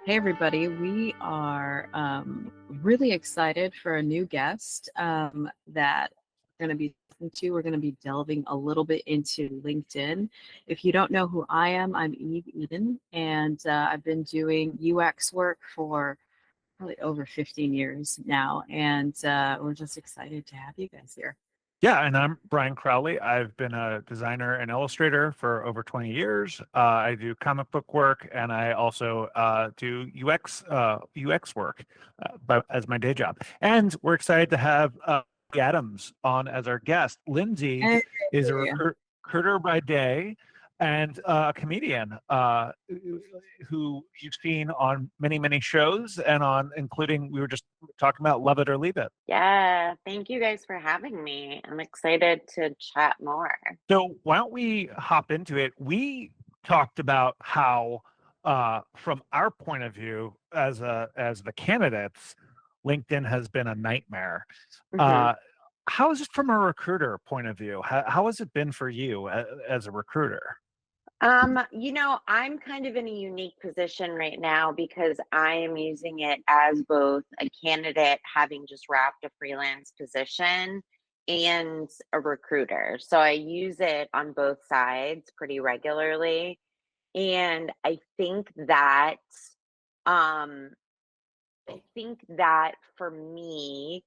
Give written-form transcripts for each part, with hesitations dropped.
Hey, everybody. We are really excited for a new guest that we're going to be talking to. We're going to be delving a little bit into LinkedIn. If you don't know who I am, I'm Eve Eden, and I've been doing UX work for probably over 15 years now. And we're just excited to have you guys here. Yeah, and I'm Brian Crowley. I've been a designer and illustrator for over 20 years. I do comic book work, and I also do UX work as my day job. And we're excited to have Lindsay Adams on as our guest. Lindsay Hey. is a recruiter by day and a comedian who you've seen on many, many shows and on including, we were just talking about Love It or Leave It. Yeah, thank you guys for having me. I'm excited to chat more. So why don't we hop into it? We talked about how, from our point of view as the candidates, LinkedIn has been a nightmare. How is it from a recruiter point of view? How has it been for you as a recruiter? I'm kind of in a unique position right now because I am using it as both a candidate having just wrapped a freelance position and a recruiter. So I use it on both sides pretty regularly. And um I think that for me,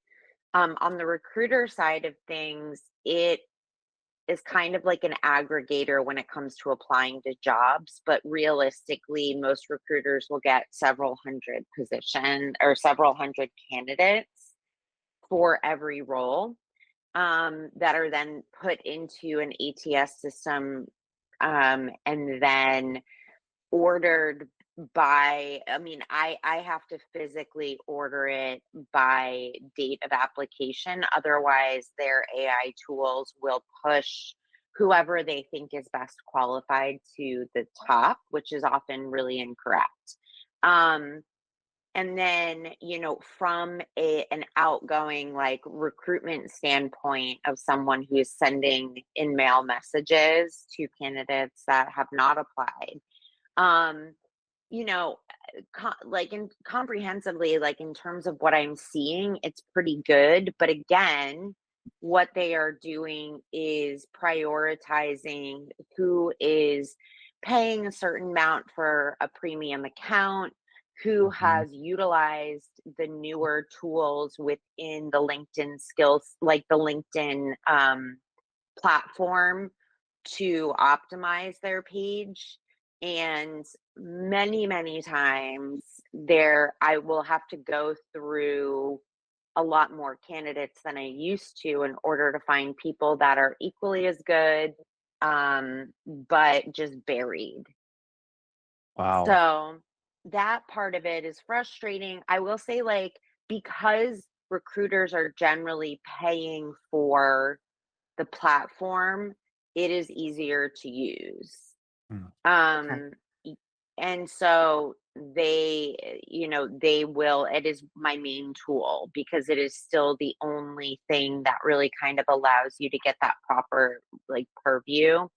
on the recruiter side of things, it is kind of like an aggregator when it comes to applying to jobs, but realistically, most recruiters will get several hundred position or several hundred candidates for every role that are then put into an ATS system and then ordered by, I have to physically order it by date of application. Otherwise, their AI tools will push whoever they think is best qualified to the top, which is often really incorrect. And then, from an outgoing like recruitment standpoint of someone who is sending in-mail messages to candidates that have not applied, um you know comprehensively, like in terms of what I'm seeing, it's pretty good, but again, what they are doing is prioritizing who is paying a certain amount for a premium account, who has utilized the newer tools within the LinkedIn skills, like the LinkedIn platform, to optimize their page. And many times there I will have to go through a lot more candidates than I used to in order to find people that are equally as good, but just buried. Wow. So that part of it is frustrating. I will say, like, because recruiters are generally paying for the platform, it is easier to use. Okay. Um, and so they will, it is my main tool because it is still the only thing that really kind of allows you to get that proper like purview.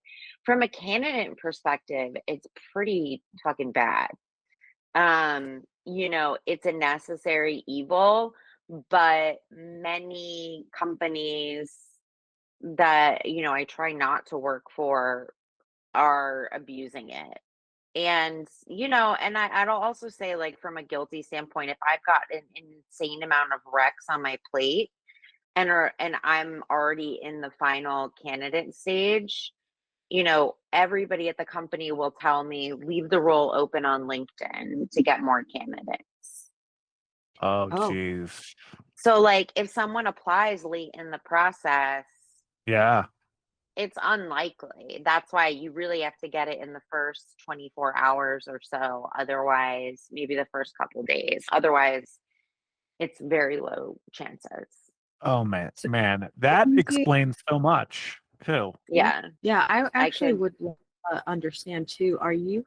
From a candidate perspective, it's pretty fucking bad. It's a necessary evil, but many companies that, I try not to work for are abusing it. And I'd also say, like, from a guilty standpoint, if I've got an insane amount of recs on my plate and I'm already in the final candidate stage, everybody at the company will tell me, leave the role open on LinkedIn to get more candidates. Oh, Oh, geez. So, like, if someone applies late in the process, Yeah. it's unlikely. That's why you really have to get it in the first 24 hours or so. Otherwise, maybe the first couple days. Otherwise, it's very low chances. Oh man, so that Lindsay, explains so much too. yeah, Yeah, yeah. I I actually could. would understand too. Are you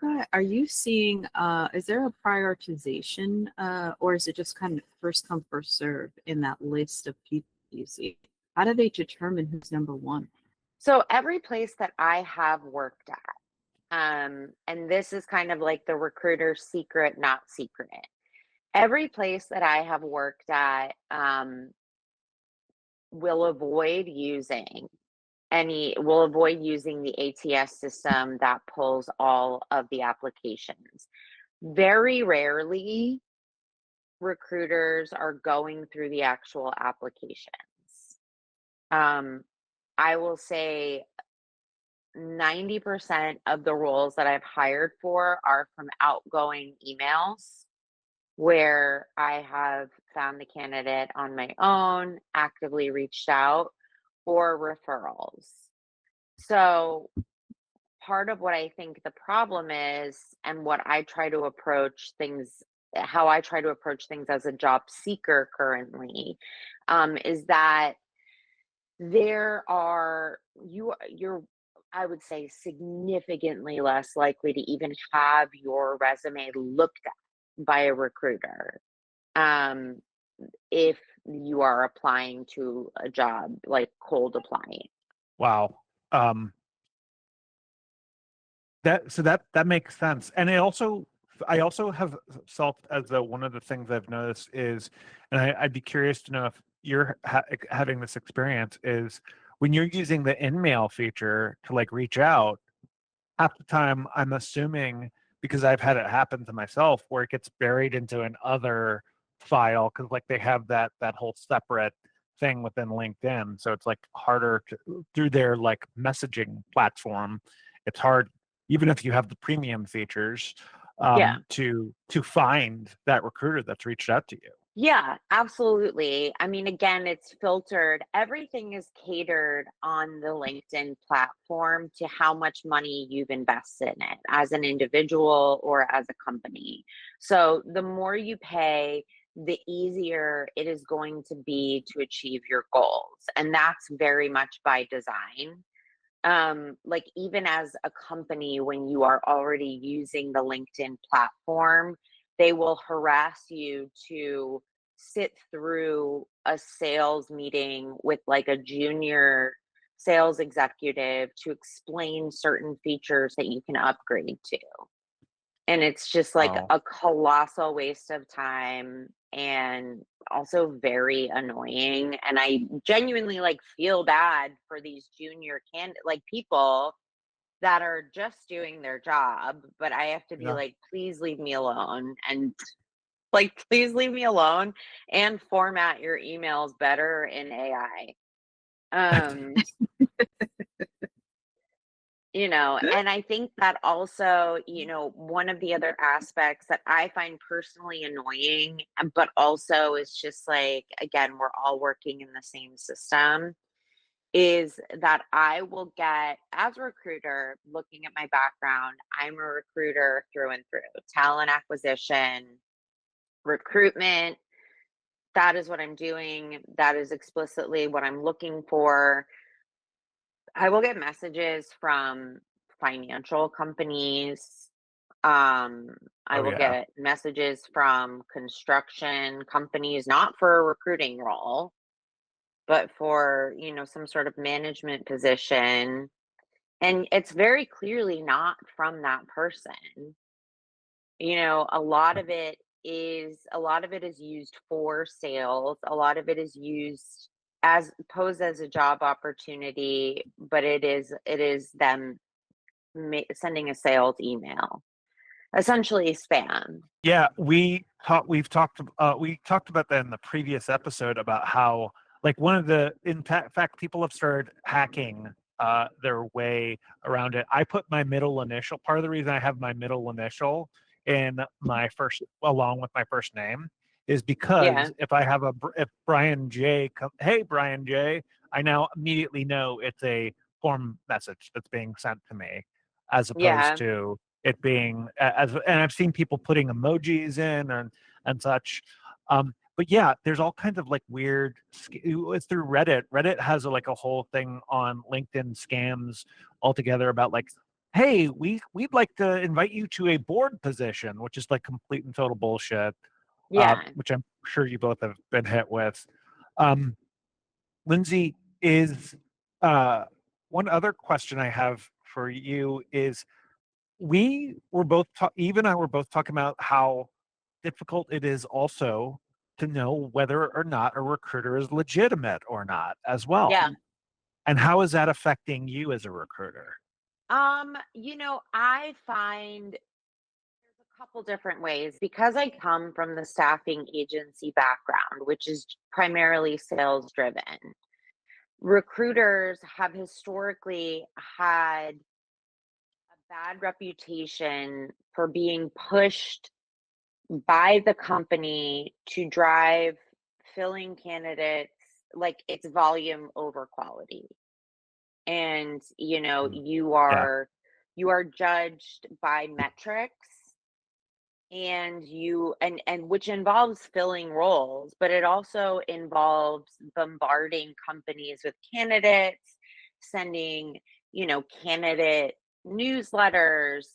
seeing? Is there a prioritization, or is it just kind of first come first serve in that list of people you see? How do they determine who's number one? So every place that I have worked at, And this is kind of like the recruiter's secret, not secret. Every place that I have worked at will avoid using the ATS system that pulls all of the applications. Very rarely recruiters are going through the actual applications. Um, I will say 90% of the roles that I've hired for are from outgoing emails where I have found the candidate on my own, actively reached out, or referrals. So, part of what I think the problem is, and what I try to approach things, how I try to approach things as a job seeker currently, is that you're, I would say, significantly less likely to even have your resume looked at by a recruiter, um, if you are applying to a job, like cold applying. Wow. Um, that makes sense, and I also have felt as though one of the things I've noticed is, and I'd be curious to know if you're having this experience, is when you're using the InMail feature to like reach out, half the time I'm assuming, because I've had it happen to myself, where it gets buried into an other file because like they have that whole separate thing within LinkedIn, so it's like harder to, through their like messaging platform, it's hard even if you have the premium features, Yeah. to find that recruiter that's reached out to you. Yeah, absolutely. I mean, again, it's filtered. Everything is catered on the LinkedIn platform to how much money you've invested in it as an individual or as a company. So the more you pay, the easier it is going to be to achieve your goals. And that's very much by design. Like even as a company, when you are already using the LinkedIn platform, they will harass you to sit through a sales meeting with like a junior sales executive to explain certain features that you can upgrade to. And it's just like Oh, a colossal waste of time and also very annoying. And I genuinely like feel bad for these junior like people that are just doing their job, but I have to be yeah. like, please leave me alone. And like, please leave me alone and format your emails better in AI. Um, and I think that also, one of the other aspects that I find personally annoying, but also is just like, again, we're all working in the same system, is that I will get, as a recruiter, looking at my background, I'm a recruiter through and through, talent acquisition, recruitment. That is what I'm doing. That is explicitly what I'm looking for. I will get messages from financial companies. Um, I Oh will yeah. get messages from construction companies, not for a recruiting role, but for, some sort of management position. And it's very clearly not from that person. A lot of it is used for sales. A lot of it is used as posed as a job opportunity, but it is them sending a sales email, essentially spam. Yeah, we talked about that in the previous episode about how like one of the in fact people have started hacking their way around it. I put my middle initial. Part of the reason I have my middle initial in my first along with my first name is Yeah, because if Brian J hey Brian J, I now immediately know it's a form message that's being sent to me as opposed yeah, to it being as, and I've seen people putting emojis in and such. But yeah, there's all kinds of like weird. It's through Reddit. Reddit has like a whole thing on LinkedIn scams altogether about like, hey, we'd like to invite you to a board position, which is like complete and total bullshit. yeah. Which I'm sure you both have been hit with. Um, Lindsay, is one other question I have for you is we were both, Eve and I were both talking about how difficult it is also to know whether or not a recruiter is legitimate or not as well. Yeah. And how is that affecting you as a recruiter? I find there's a couple different ways because I come from the staffing agency background, which is primarily sales driven. Recruiters have historically had a bad reputation for being pushed by the company to drive filling candidates, like it's volume over quality. And Mm. you Yeah. are judged by metrics, and which involves filling roles, but it also involves bombarding companies with candidates, sending candidate newsletters,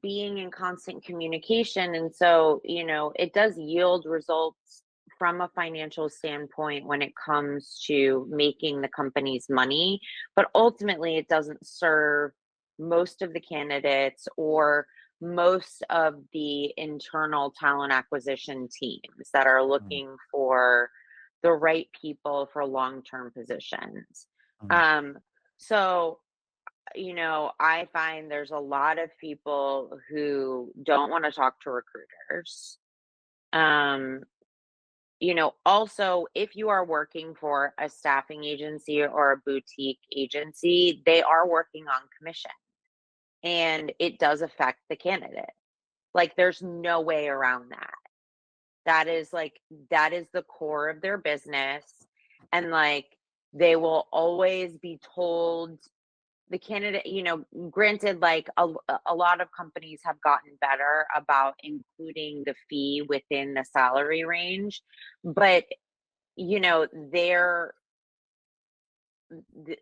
being in constant communication. And so it does yield results from a financial standpoint when it comes to making the company's money, but ultimately it doesn't serve most of the candidates or most of the internal talent acquisition teams that are Mm, looking for the right people for long-term positions. mm, Um, so, I find there's a lot of people who don't want to talk to recruiters. Um, also, if you are working for a staffing agency or a boutique agency, they are working on commission, and it does affect the candidate. Like, there's no way around that. That is the core of their business, and, like, they will always be told the candidate, granted, like, a lot of companies have gotten better about including the fee within the salary range, but, they're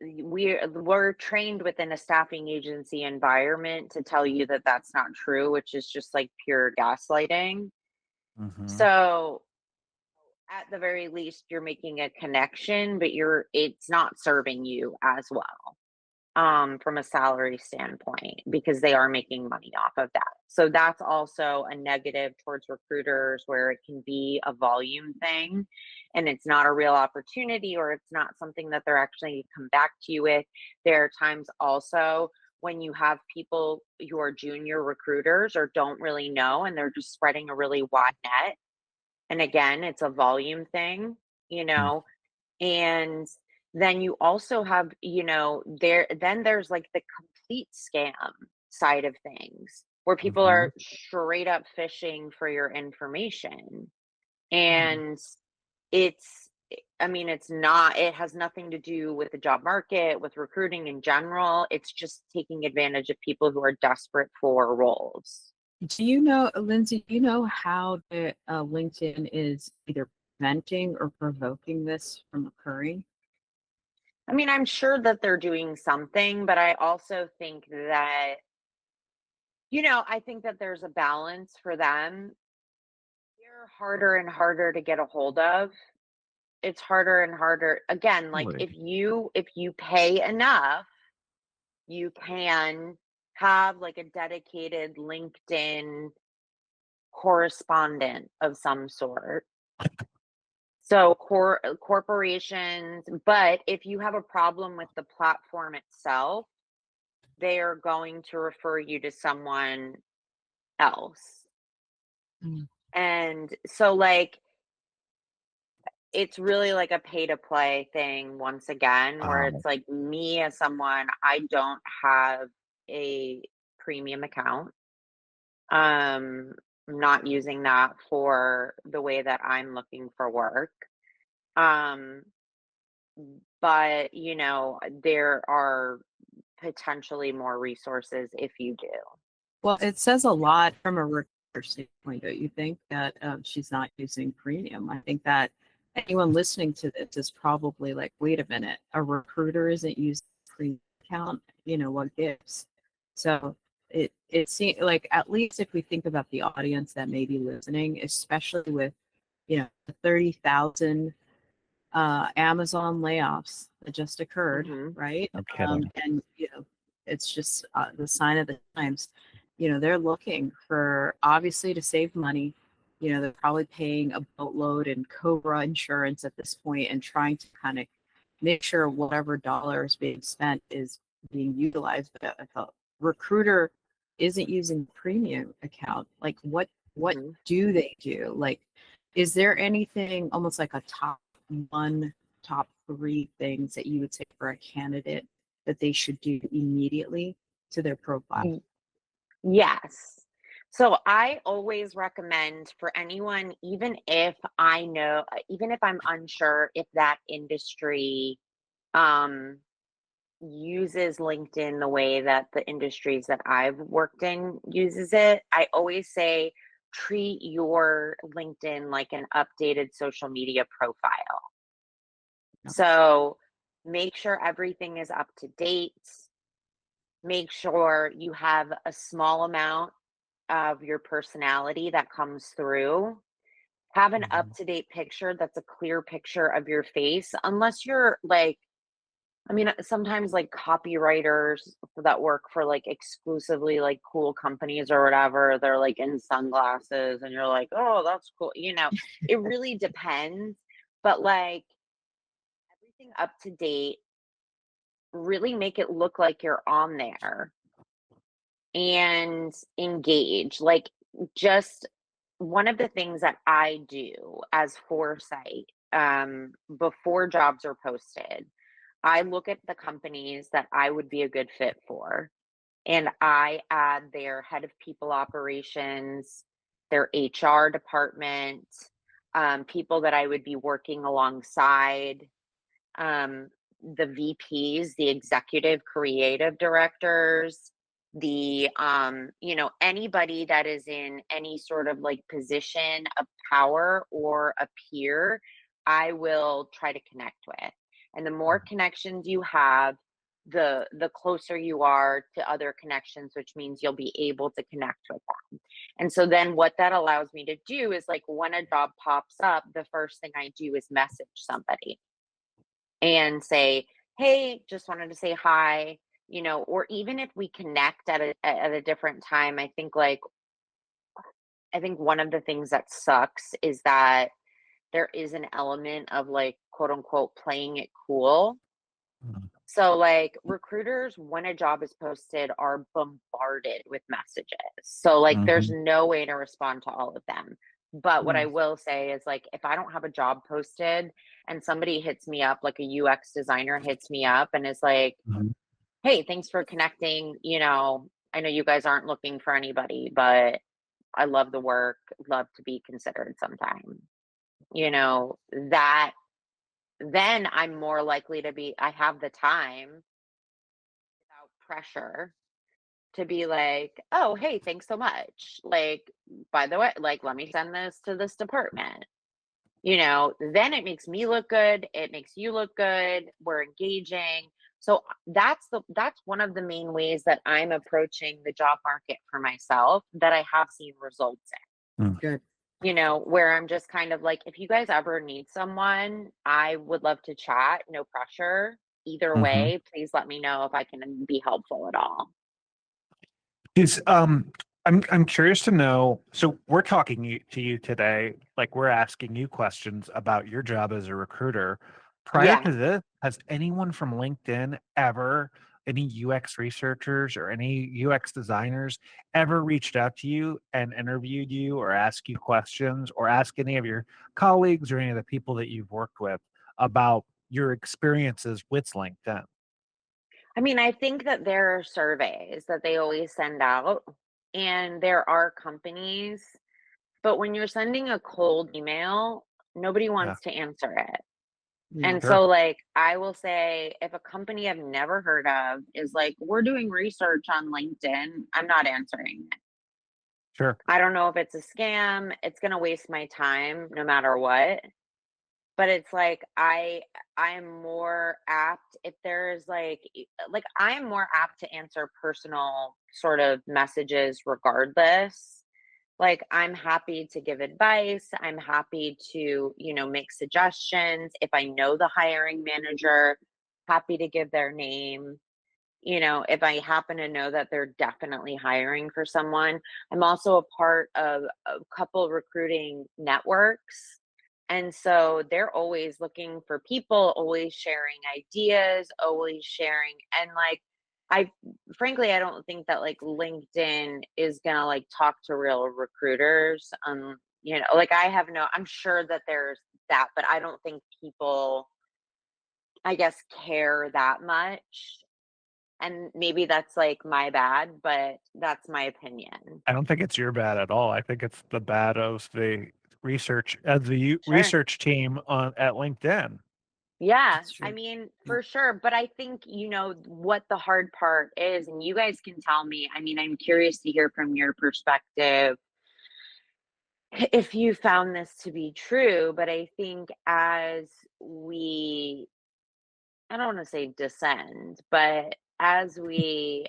we're trained within a staffing agency environment to tell you that that's not true, which is just, like, pure gaslighting. mhm. So, at the very least, you're making a connection, but it's not serving you as well, from a salary standpoint, because they are making money off of that. So that's also a negative towards recruiters, where it can be a volume thing and it's not a real opportunity, or it's not something that they're actually come back to you with. There are times also when you have people who are junior recruiters or don't really know, and they're just spreading a really wide net. And again, it's a volume thing, you Mm, know, and then you also have, there's like the complete scam side of things, where people mhm, are straight up fishing for your information. mm. And it's, I mean, it has nothing to do with the job market, with recruiting in general. It's just taking advantage of people who are desperate for roles. Do you know, Lindsay, do you know how the LinkedIn is either preventing or provoking this from occurring? I mean, I'm sure that they're doing something, but I also think that, I think that there's a balance for them. They're harder and harder to get a hold of. It's harder and harder. Again, like, Really? if you pay enough, you can have like a dedicated LinkedIn correspondent of some sort. So corporations, but if you have a problem with the platform itself, they are going to refer you to someone else. Mm. And so, like, it's really like a pay to play thing once again, where Oh, it's like, me as someone, I don't have a premium account. I'm not using that for the way that I'm looking for work. Um, but there are potentially more resources if you do. Well, it says a lot from a recruiter standpoint, don't you think, that she's not using premium? I think that anyone listening to this is probably like, wait a minute, a recruiter isn't using premium account, what gives? So it seems like, at least if we think about the audience that may be listening, especially with, the 30,000 Amazon layoffs that just occurred, Hmm. right? no kidding. And It's just the sign of the times. They're looking for, obviously, to save money. They're probably paying a boatload in Cobra insurance at this point and trying to kind of make sure whatever dollar is being spent is being utilized. But if a recruiter isn't using the premium account, like what Mhm. do they do? Like, is there anything almost like a top one, top three things that you would say for a candidate that they should do immediately to their profile? Y- Yes. So I always recommend for anyone, even if even if I'm unsure if that industry um, uses LinkedIn the way that the industries that I've worked in uses it, I always say treat your LinkedIn like an updated social media profile. Yep. So make sure everything is up to date. Make sure you have a small amount of your personality that comes through. Have an Mhm. up to date picture that's a clear picture of your face, unless you're like, I mean, sometimes like copywriters that work for like exclusively like cool companies or whatever, they're like in sunglasses and you're like, oh, that's cool. It really depends. But like everything up to date, really make it look like you're on there and engage. Like, just one of the things that I do as foresight before jobs are posted, I look at the companies that I would be a good fit for, and I add their head of people operations, their HR department, people that I would be working alongside, um, the VPs, the executive creative directors, anybody that is in any sort of like position of power or a peer, I will try to connect with. And the more connections you have, the closer you are to other connections, which means you'll be able to connect with them. And so then what that allows me to do is like when a job pops up, the first thing I do is message somebody and say, "Hey, just wanted to say hi." Or even if we connect at a different time, I think one of the things that sucks is that there is an element of like quote unquote playing it cool. Mhm. So like recruiters, when a job is posted, are bombarded with messages. So like there's Mhm. no way to respond to all of them. But what I Mm. will say is like if I don't have a job posted and somebody hits me up, like a UX designer hits me up and is like, Mhm. "Hey, thanks for connecting. I know you guys aren't looking for anybody, but I love the work, love to be considered sometime." That then I'm more likely to be I have the time without pressure to be like, "Oh, hey, thanks so much. Like, by the way, like, let me send this to this department." Then it makes me look good. It makes you look good. We're engaging. So that's one of the main ways that I'm approaching the job market for myself that I have seen results Mm. Good. in. Where I'm just kind of like, if you guys ever need someone, I would love to chat. No pressure. Either Mhm. way, please let me know if I can be helpful at all. Is I'm curious to know. So we're talking to you today, like we're asking you questions about your job as a recruiter. Prior Yeah. to this, has anyone from LinkedIn ever, any UX researchers or any UX designers ever reached out to you and interviewed you or asked you questions or ask any of your colleagues or any of the people that you've worked with about your experiences with LinkedIn? I mean, I think that there are surveys that they always send out, and there are companies, but when you're sending a cold email, nobody Yeah, wants to answer it. No. And sure, so, like, I will say if a company I've never heard of is like, we're doing research on LinkedIn, I'm not answering it. sure. I don't know if it's a scam, it's going to waste my time no matter what. But it's like I am more apt if there's like I am more apt to answer personal sort of messages regardless. Like I'm happy to give advice. I'm happy to, make suggestions. If I know the hiring manager, happy to give their name. if I happen to know that they're definitely hiring for someone. I'm also a part of a couple recruiting networks. And so they're always looking for people, always sharing ideas, always sharing. And like, I frankly, I don't think that like LinkedIn is gonna like talk to real recruiters. Like I'm sure that there's that, but I don't think people, I guess, care that much. And maybe that's like my bad, but that's my opinion. I don't think it's your bad at all. I think it's the bad of the Sure. research team at LinkedIn. Yeah, That's I true. mean, Yeah. for sure. But I think, what the hard part is, and you guys can tell me. I mean, I'm curious to hear from your perspective if you found this to be true. But I think I don't want to say descend, but as we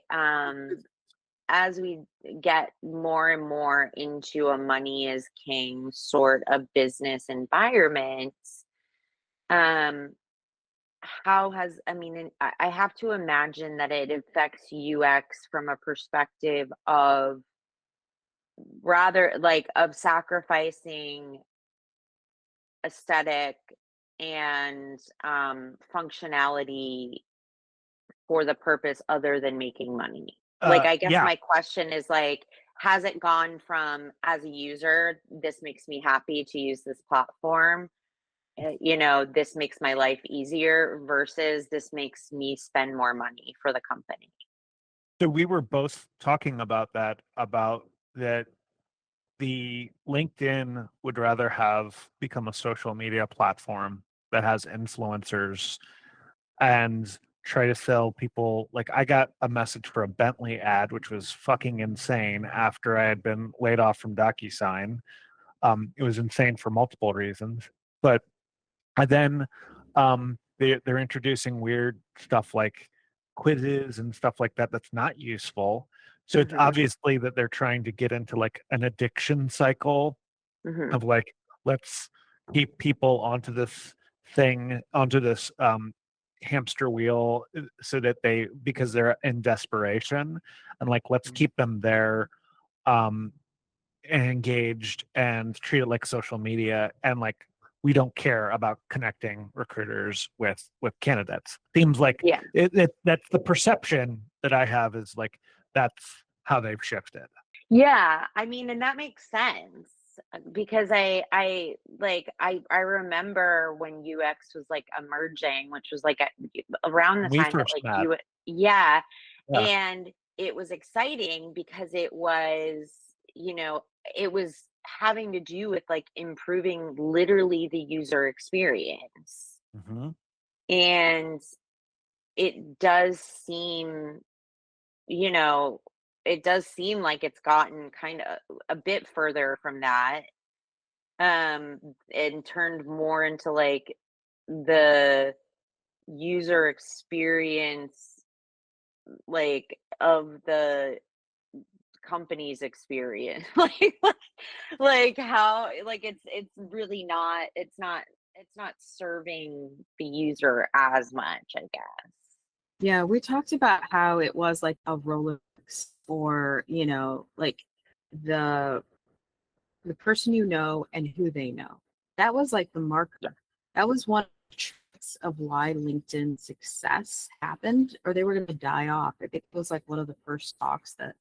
get more and more into a money is king sort of business environment, um, how has I mean, and I have to imagine that it affects UX from a perspective of rather like of sacrificing aesthetic and functionality for the purpose other than making money. Like, I guess Yeah, my question is like, has it gone from as a user, this makes me happy to use this platform, this makes my life easier versus this makes me spend more money for the company? so we were both talking about that the LinkedIn would rather have become a social media platform that has influencers and try to sell people. Like, I got a message for a Bentley ad, which was fucking insane after I had been laid off from DocuSign. It was insane for multiple reasons, but and then they're introducing weird stuff like quizzes and stuff like that that's not useful. So it's Hmm. obviously that they're trying to get into like an addiction cycle Hmm. of like, let's keep people onto this hamster wheel, so that because they're in desperation, and like, let's keep them there, um engaged, and treat it like social media, and like, we don't care about connecting recruiters with candidates. Seems like Yeah. that's the perception that I have, is like, that's how they've shifted. Yeah, I mean, and that makes sense because I remember when UX was like emerging, which was like around the When we time that first like met. you yeah, Yeah. and it was exciting because it was having to do with like improving literally the user experience. Hmm. And it does seem you know, it does seem like it's gotten kind of a bit further from that, and turned more into like the user experience, like of the company's experience, like how, like it's really not, it's not serving the user as much, I guess. Yeah, we talked about how it was like a Rolex, or, like the the person you know and who they know. That was like the Yeah. marker. That was one of the tricks of why LinkedIn success happened, or they were going to die off. I think it was like one of the first talks that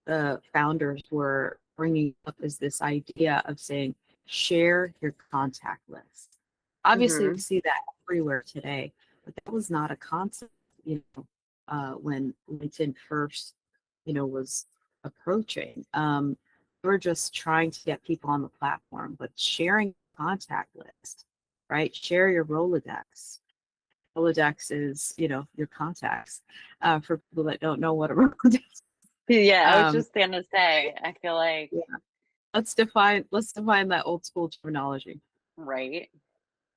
the founders were bringing up, is this idea of saying, share your contact list. Obviously, we Hmm. see that everywhere today, but that was not a concept, when LinkedIn first, was approaching. We're just trying to get people on the platform, but sharing contact list, right? Share your Rolodex. Rolodex is, your contacts. For people that don't know what a Rolodex is. Yeah, I was Um, just gonna say, I feel like, yeah, let's define that old school terminology. right.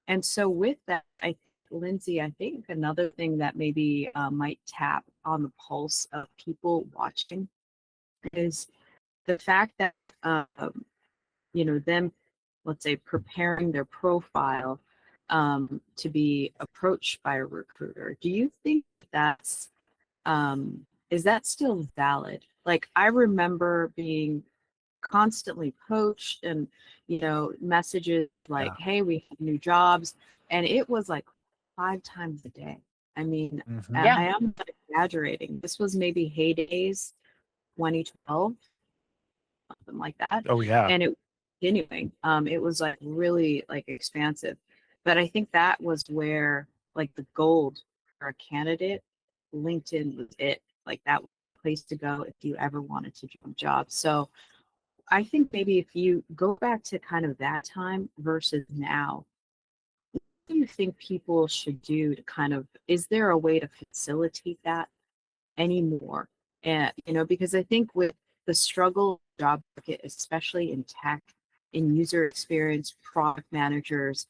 And so with that, Lindsay, I think another thing that maybe might tap on the pulse of people watching is the fact that them, let's say, preparing their profile to be approached by a recruiter. Do you think that's Is that still valid? Like, I remember being constantly poached and, messages like, Yeah. hey, we have new jobs. And it was like 5 times a day. I mean, Mhm. Yeah. I am not exaggerating. This was maybe heydays 2012, something like that. Oh yeah. And it was continuing. It was like really like expansive. But I think that was where like the gold for a candidate, LinkedIn was it. Like that was the place to go if you ever wanted to jump jobs. So I think maybe if you go back to kind of that time versus now, what do you think people should do to kind of, is there a way to facilitate that anymore? And, because I think with the struggle job market, especially in tech, in user experience, product managers,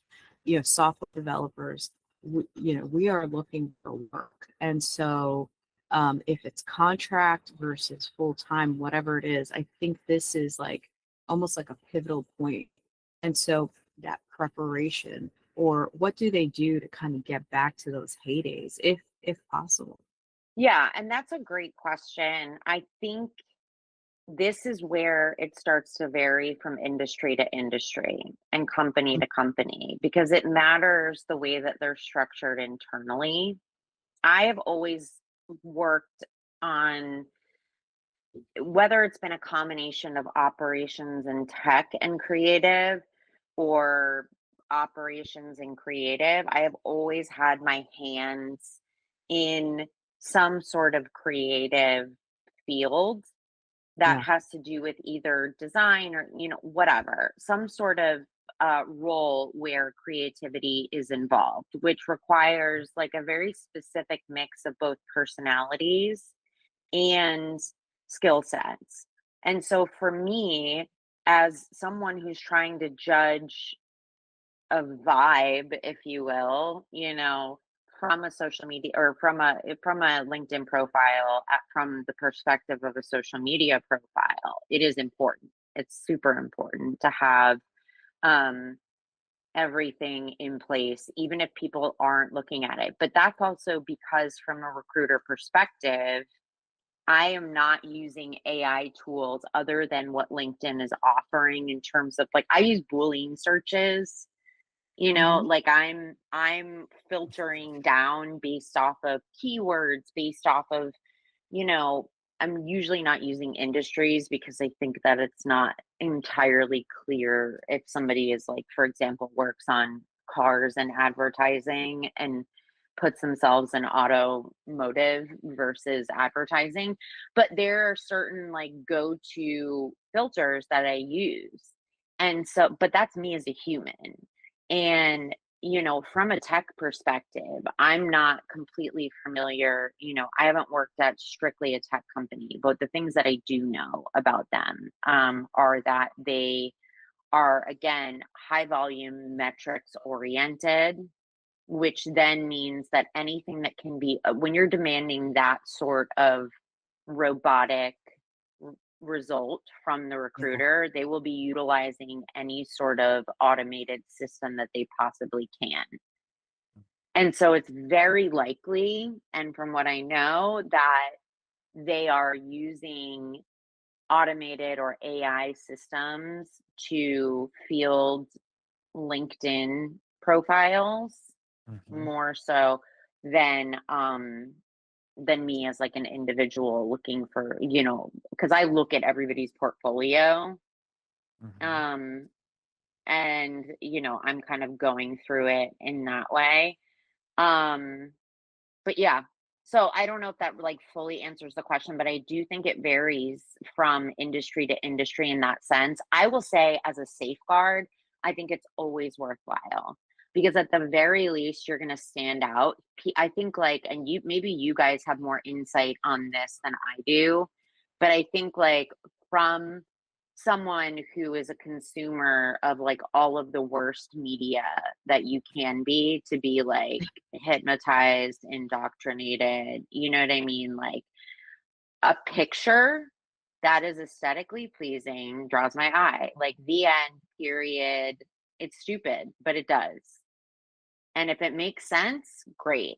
software developers, we are looking for work. And so if it's contract versus full time, whatever it is, I think this is like almost like a pivotal point. And so that preparation, or what do they do to kind of get back to those heydays, if possible? Yeah, and that's a great question. I think this is where it starts to vary from industry to industry and company to company because it matters the way that they're structured internally. I have always worked on whether it's been a combination of operations and tech and creative or operations and creative, I have always had my hands in some sort of creative field that Yeah. has to do with either design or whatever, some sort of role where creativity is involved, which requires like a very specific mix of both personalities and skill sets. And so for me, as someone who's trying to judge a vibe, if you will, from a social media or from a LinkedIn profile from the perspective of a social media profile, it is important. It's super important to have um, everything in place, even if people aren't looking at it. But that's also because, from a recruiter perspective, I am not using AI tools other than what LinkedIn is offering in terms of like I use Boolean searches, Hmm. like I'm filtering down based off of keywords, based off of, you know, I'm usually not using industries because I think that it's not entirely clear if somebody is like, for example, works on cars and advertising and puts themselves in automotive versus advertising. But there are certain like go to filters that I use. And so, but that's me as a human. And from a tech perspective, I'm not completely familiar. I haven't worked at strictly a tech company, but the things that I do know about them are that they are, again, high volume metrics oriented, which then means that anything that can be, when you're demanding that sort of robotic result from the Yeah. recruiter, they will be utilizing any sort of automated system that they possibly can. And so it's very likely, and from what I know, that they are using automated or AI systems to field LinkedIn profiles Mhm. more so than me as like an individual looking for, because I look at everybody's portfolio. Mhm. Um and I'm kind of going through it in that way. Um but yeah, so I don't know if that like fully answers the question, but I do think it varies from industry to industry in that sense. I will say, as a safeguard, I think it's always worthwhile because at the very least you're going to stand out. I think like, and maybe you guys have more insight on this than I do, but I think like from someone who is a consumer of like all of the worst media that you can be, to be like hypnotized, indoctrinated, you know what I mean? Like a picture that is aesthetically pleasing draws my eye. Like the end, period. It's stupid, but it does. And if it makes sense, great.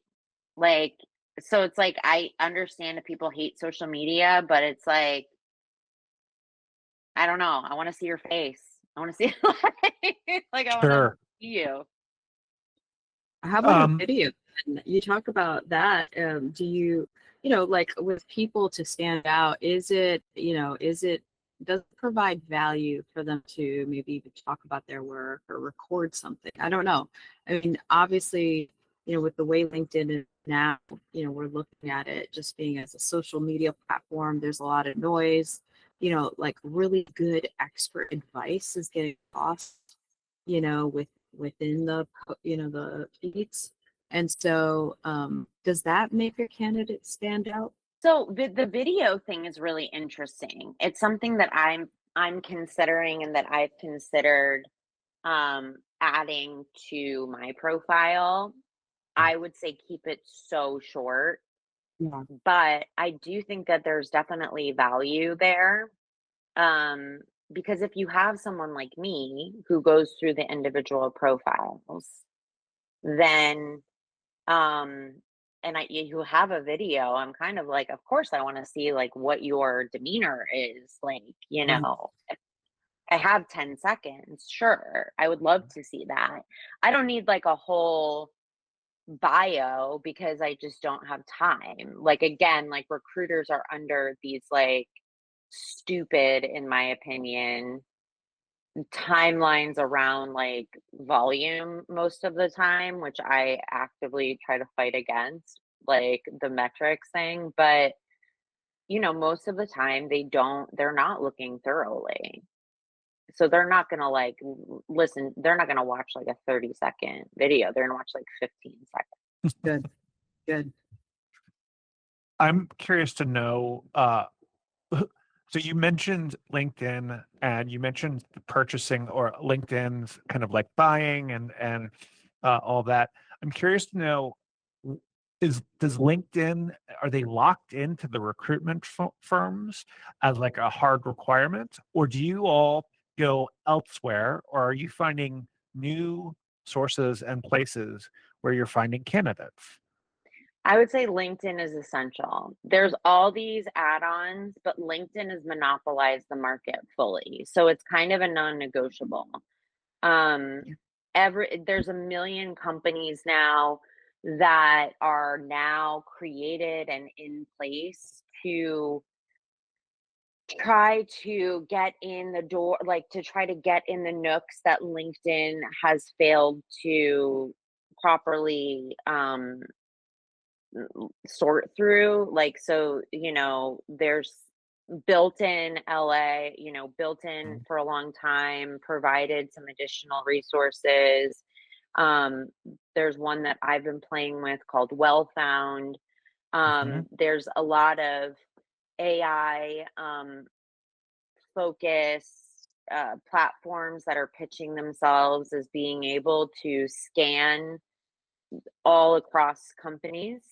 Like So it's like, I understand that people hate social media, but it's like, I don't know. I want to see your face. I want to see like I want to Sure. see you. How about a Um, video? And you talk about that. Do you, like with people to stand out, is it, does it provide value for them to maybe even talk about their work or record something? I don't know. I mean, obviously, with the way LinkedIn is now, we're looking at it just being as a social media platform, there's a lot of noise, like really good expert advice is getting lost, within the feeds. And so, does that make a candidate stand out? So the video thing is really interesting. It's something that I'm considering and that I've considered adding to my profile. I would say keep it so short, Yeah. but I do think that there's definitely value there. Um, because if you have someone like me who goes through the individual profiles, then um and you have a video, I'm kind of like, of course I want to see like what your demeanor is like, Right. if I have 10 seconds, sure, I would love to see that. I don't need like a whole bio because I just don't have time. Like, again, like recruiters are under these like stupid, in my opinion, timelines around like volume most of the time, which I actively try to fight against, like the metrics thing. But, most of the time they're not looking thoroughly. So they're not going to like listen, they're not going to watch like a 30-second video. They're going to watch like 15 seconds. Good. Good. I'm curious to know, so you mentioned LinkedIn and you mentioned the purchasing or LinkedIn's kind of like buying and all that. I'm curious to know, does LinkedIn, are they locked into the recruitment firms as like a hard requirement, or do you all go elsewhere, or are you finding new sources and places where you're finding candidates? I would say LinkedIn is essential. There's all these add-ons, but LinkedIn has monopolized the market fully. So it's kind of a non-negotiable. Um, Yeah. there's a million companies now that are now created and in place to try to get in the door, like to try to get in the nooks that LinkedIn has failed to properly sort through. Like, so, there's built in LA, built in for a long time, provided some additional resources. Um, there's one that I've been playing with called Well Found. Mhm. There's a lot of AI focused platforms that are pitching themselves as being able to scan all across companies,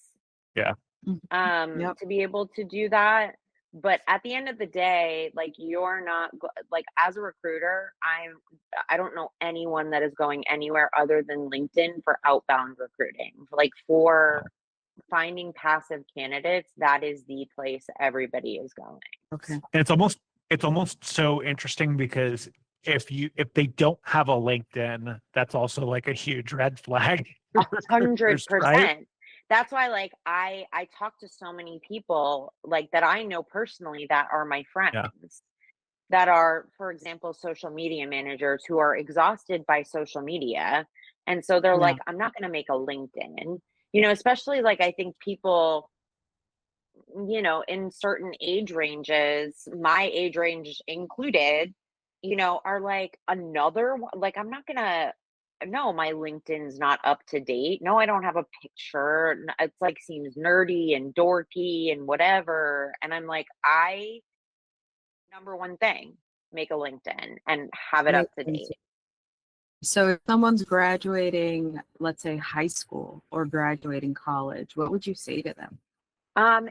Yeah. Mhm. Yep. to be able to do that. But at the end of the day, like, you're not like, as a recruiter, I don't know anyone that is going anywhere other than LinkedIn for outbound recruiting. Like, for finding passive candidates, that is the place everybody is going. Okay. And it's almost so interesting because if they don't have a LinkedIn, that's also like a huge red flag A for recruiters, right? 100%. That's why, like, I talk to so many people, like, that I know personally that are my Yeah. friends, that are, for example, social media managers who are exhausted by social media. And so they're Yeah. like, I'm not going to make a LinkedIn, especially like, I think people, in certain age ranges, my age range included, are like, another one. Like, I'm not going to, no, my LinkedIn's not up to date. No, I don't have a picture. It's like, seems nerdy and dorky and whatever. And I'm like, number one thing, make a LinkedIn and have it up Makes to sense. date. So if someone's graduating, let's say high school or graduating college, what would you say to them?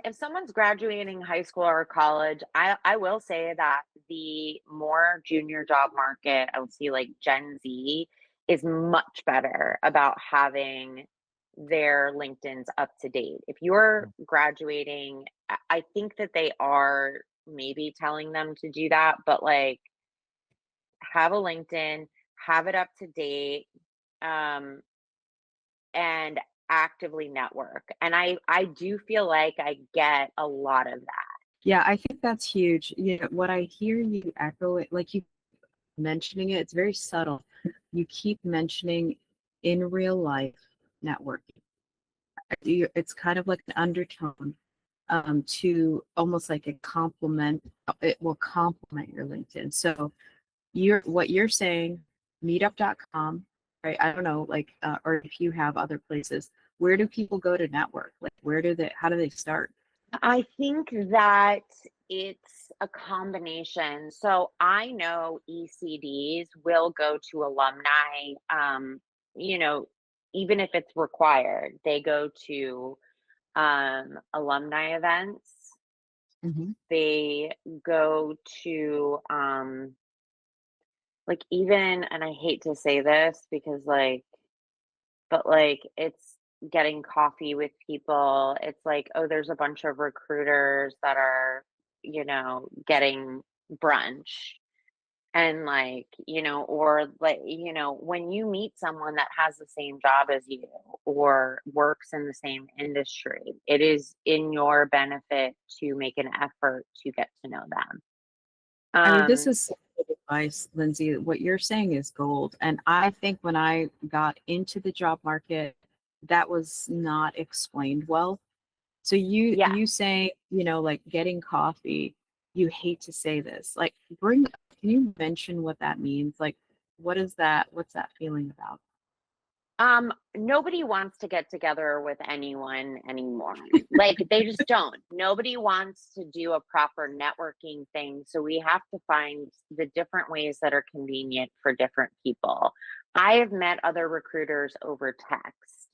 If someone's graduating high school or college, I will say that the more junior job market, I would see like Gen Z is much better about having their LinkedIn's up to date. If you're graduating, I think that they are maybe telling them to do that, but like have a LinkedIn, have it up to date, um, and actively network. And I do feel like I get a lot of that. Yeah, I think that's huge. What I hear you echo it, like you mentioning it, it's very subtle. You keep mentioning in real life networking. It's kind of like an undertone to almost like a compliment. It will complement your LinkedIn. So what you're saying, meetup.com, right? I don't know, like, or if you have other places, where do people go to network? Like, how do they start? I think that it's a combination. So I know ECDs will go to alumni, you know, even if it's required, they go to alumni events. Hmm. They go to like even, and I hate to say this because like, but like it's getting coffee with people. It's like, oh, there's a bunch of recruiters that are, getting brunch. And like, or like, when you meet someone that has the same job as you or works in the same industry, it is in your benefit to make an effort to get to know them. I mean, this Um, is some good advice, Lindsay. What you're saying is gold. And I think when I got into the job market, that was not explained well. So yeah. you saying, like getting coffee, you hate to say this. Like can you mention what that means? Like what's that feeling about? Nobody wants to get together with anyone anymore. Like they just don't. Nobody wants to do a proper networking thing. So we have to find the different ways that are convenient for different people. I have met other recruiters over text.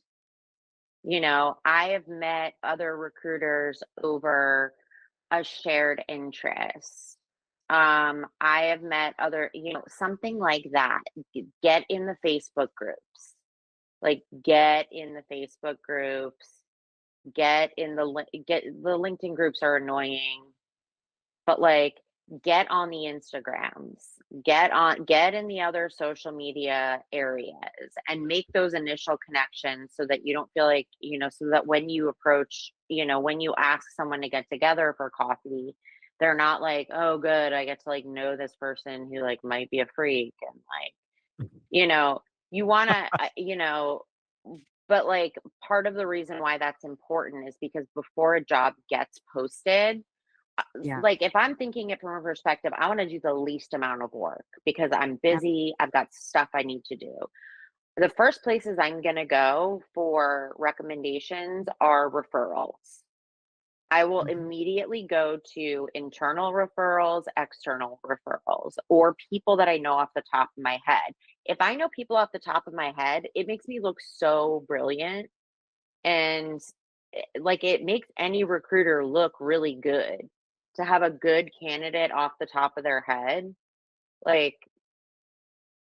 I have met other recruiters over a shared interest. I have met other, something like that. Get in the Facebook groups. Like, get in the Facebook groups, get the LinkedIn groups are annoying, but like get on the Instagrams, get in the other social media areas and make those initial connections so that you don't feel like, so that when you approach, when you ask someone to get together for coffee, they're not like, oh good, I get to like know this person who like might be a freak and like, you want to, but like part of the reason why that's important is because before a job gets posted, Yeah. like if I'm thinking it from a perspective, I want to do the least amount of work because I'm Yeah. busy, I've got stuff I need to do. The first places I'm going to go for recommendations are referrals. I will Mhm. immediately go to internal referrals, external referrals, or people that I know off the top of my head. If I know people off the top of my head, it makes me look so brilliant. And like it makes any recruiter look really good to have a good candidate off the top of their head. Like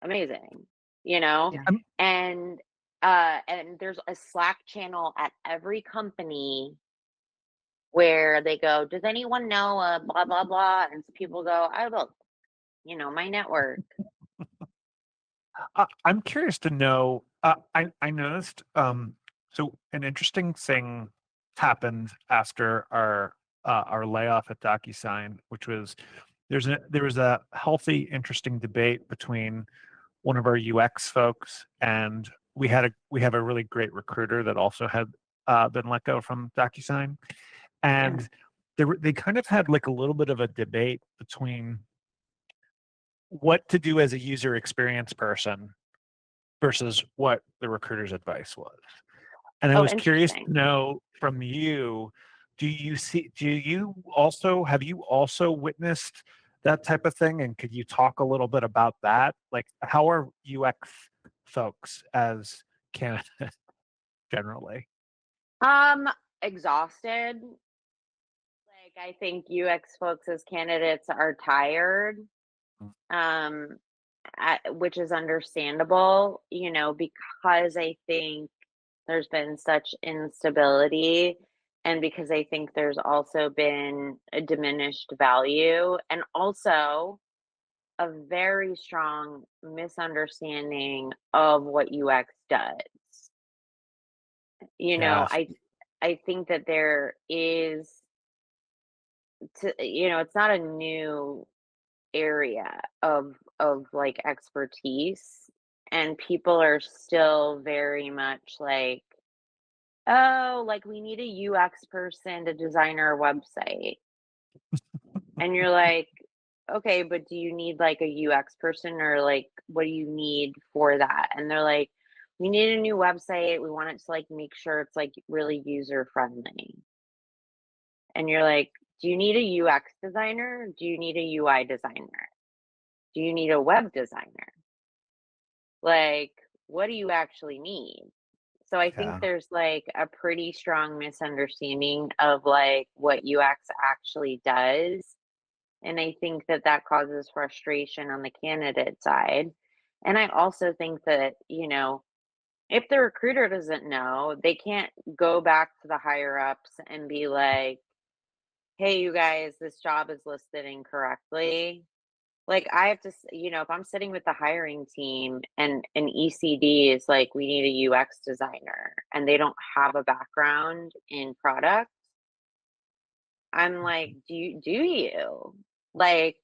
amazing, you know? Yeah. And and there's a Slack channel at every company where they go, "Does anyone know blah blah blah?" And people go, "I will, my network." I'm curious to know. I noticed. So an interesting thing happened after our layoff at DocuSign, which was there was a healthy, interesting debate between one of our UX folks and we have a really great recruiter that also had been let go from DocuSign, Yeah. and they kind of had like a little bit of a debate between what to do as a user experience person versus what the recruiter's advice was. And I Oh, was curious to interesting. know from you, have you also witnessed that type of thing? And could you talk a little bit about that? Like, how are UX folks as candidates generally? Um, Exhausted. Like I think UX folks as candidates are tired. Um, which is understandable, because I think there's been such instability, and because I think there's also been a diminished value, and also a very strong misunderstanding of what UX does. You know, Yes. I think that there is it's not a new area of like expertise, and people are still very much like, oh, like we need a UX person to design our website. And you're like, okay, but do you need like a UX person, or like what do you need for that? And they're like, we need a new website. We want it to like make sure it's like really user friendly. And you're like, do you need a UX designer? Do you need a UI designer? Do you need a web designer? Like, what do you actually need? So I think Yeah. there's like a pretty strong misunderstanding of like what UX actually does. And I think that that causes frustration on the candidate side. And I also think that, if the recruiter doesn't know, they can't go back to the higher ups and be like, hey, you guys, this job is listed incorrectly. Like I have to, if I'm sitting with the hiring team and an ECD is like, we need a UX designer and they don't have a background in product, I'm like, do you? Like,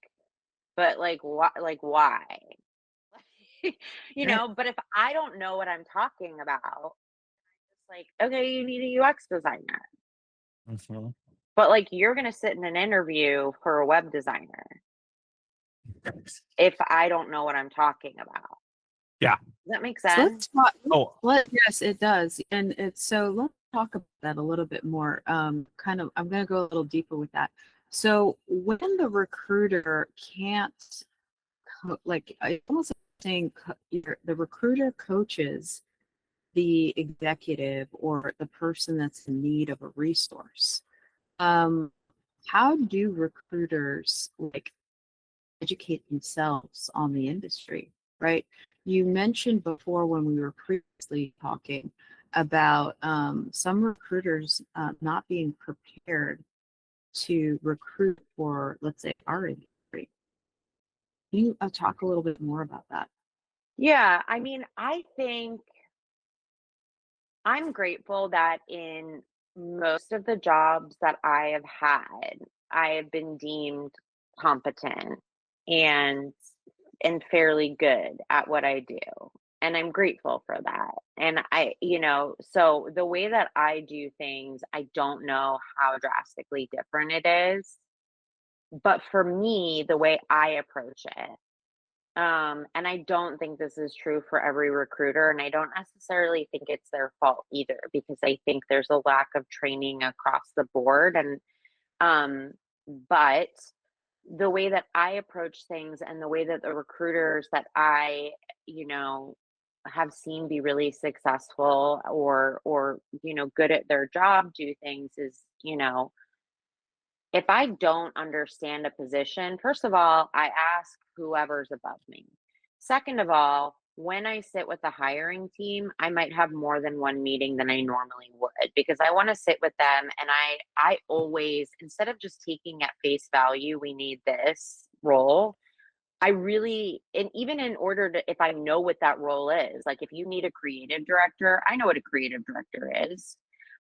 but like, why? Eh, But if I don't know what I'm talking about, it's like, okay, you need a UX designer. mhm. But like, you're going to sit in an interview for a web designer if I don't know what I'm talking about. Yeah. Does that make So sense? let's talk. Oh, Yes, it does, and it's so. Let's talk about that a little bit more. Kind of, I'm going to go a little deeper with that. So when the recruiter can't, like, I almost saying the recruiter coaches the executive or the person that's in need of a resource. Um, how do recruiters like educate themselves on the industry, right? You mentioned before when we were previously talking about some recruiters not being prepared to recruit for, let's say, our industry. Can you talk a little bit more about that? Yeah, I mean, I think I'm grateful that in most of the jobs that I have had, I have been deemed competent and fairly good at what I do. And I'm grateful for that. And so the way that I do things, I don't know how drastically different it is. But for me, the way I approach it, and I don't think this is true for every recruiter, and I don't necessarily think it's their fault either, because I think there's a lack of training across the board. And um, but the way that I approach things and the way that the recruiters that I, you know, have seen be really successful or good at their job do things is, if I don't understand a position, first of all, I ask whoever's above me. Second of all, when I sit with the hiring team, I might have more than one meeting than I normally would, because I want to sit with them, and I always, instead of just taking at face value, we need this role, I really, and even in order to, if I know what that role is, like if you need a creative director, I know what a creative director is,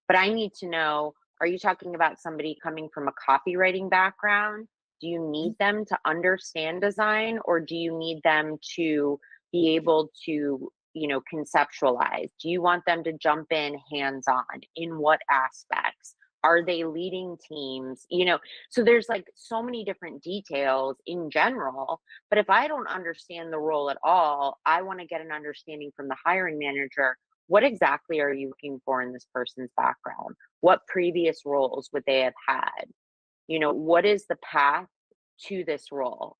but I need to know, are you talking about somebody coming from a copywriting background? Do you need them to understand design, or do you need them to be able to, conceptualize? Do you want them to jump in hands on? In what aspects? Are they leading teams? So there's like so many different details in general, but if I don't understand the role at all, I want to get an understanding from the hiring manager. What exactly are you looking for in this person's background? What previous roles would they have had? What is the path to this role?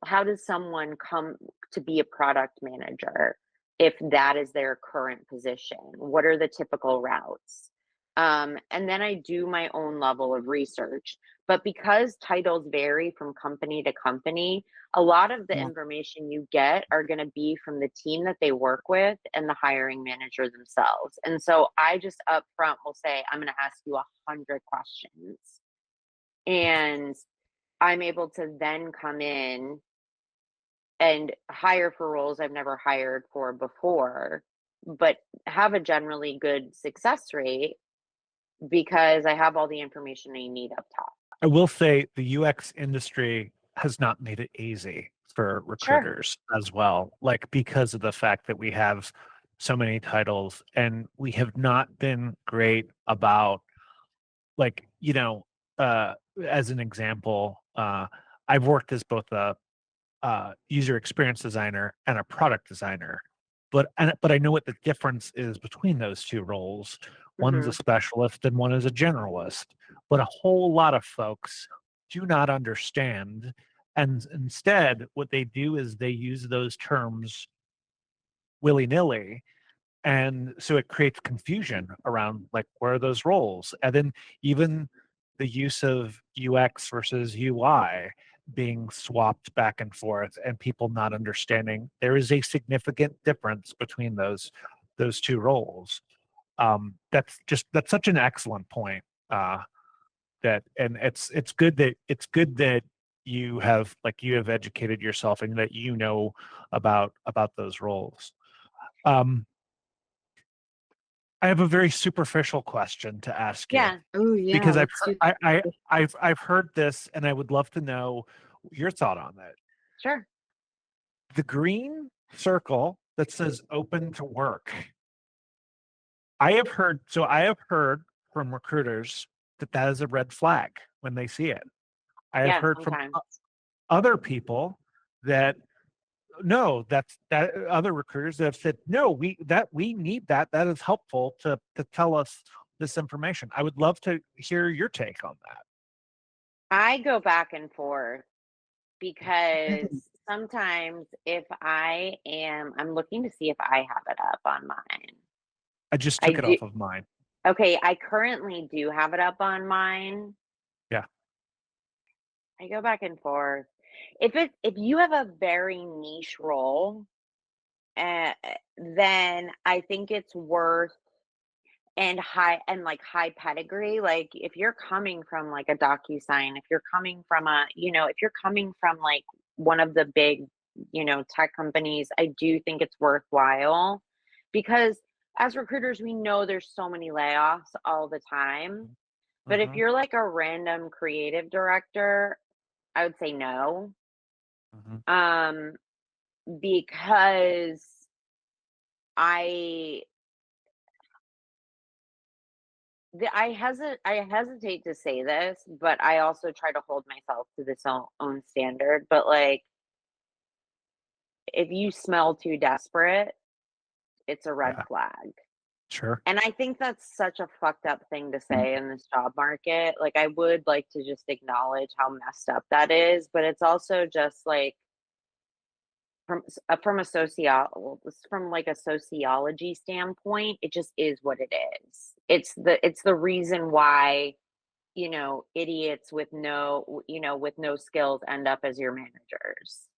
How does someone come to be a product manager if that is their current position? What are the typical routes? And then I do my own level of research. But because titles vary from company to company, a lot of the Yeah. information you get are going to be from the team that they work with and the hiring manager themselves. And so I just upfront will say, I'm going to ask you 100 questions. And I'm able to then come in and hire for roles I've never hired for before, but have a generally good success rate because I have all the information I need up top. I will say the UX industry has not made it easy for Sure. recruiters as well, like because of the fact that we have so many titles and we have not been great about, like, as an example, I've worked as both a user experience designer and a product designer, but I know what the difference is between those two roles. One's a Mhm. specialist and one is a generalist, but a whole lot of folks do not understand, and instead what they do is they use those terms willy-nilly, and so it creates confusion around, like, where are those roles, and then even the use of UX versus UI being swapped back and forth and people not understanding there is a significant difference between those two roles. That's such an excellent point. That and it's good that you have educated yourself and that about those roles. um I have a very superficial question to ask you Yeah, Oh yeah, because let's do I've heard this and I would love to know your thought on it. sure. The green circle that says open to work. I have heard from recruiters that that is a red flag when they see it. I have Yeah, heard from sometimes. other people that no, that other recruiters that have said no, we need that is helpful to tell us this information. I would love to hear your take on that. I go back and forth because it. sometimes if I'm looking to see if I have it up on mine. I just I took it do. off of mine. Okay, I currently do have it up on mine. Yeah. I go back and forth. If you have a very niche role, uh, then I think it's worth and high pedigree. Like if you're coming from like a DocuSign, if you're coming from if you're coming from like one of the big, tech companies, I do think it's worthwhile because as recruiters, we know there's so many layoffs all the time. But if Mhm, you're like a random creative director, I would say no. mhm. Um, because I I hesitate to say this, but I also try to hold myself to this own standard. But like, if you smell too desperate, it's a red Yeah, flag. sure. And I think that's such a fucked up thing to say in this job market. Like, I would like to just acknowledge how messed up that is, but it's also just like from like a sociology standpoint, it just is what it is. It's the reason why idiots with no skills end up as your managers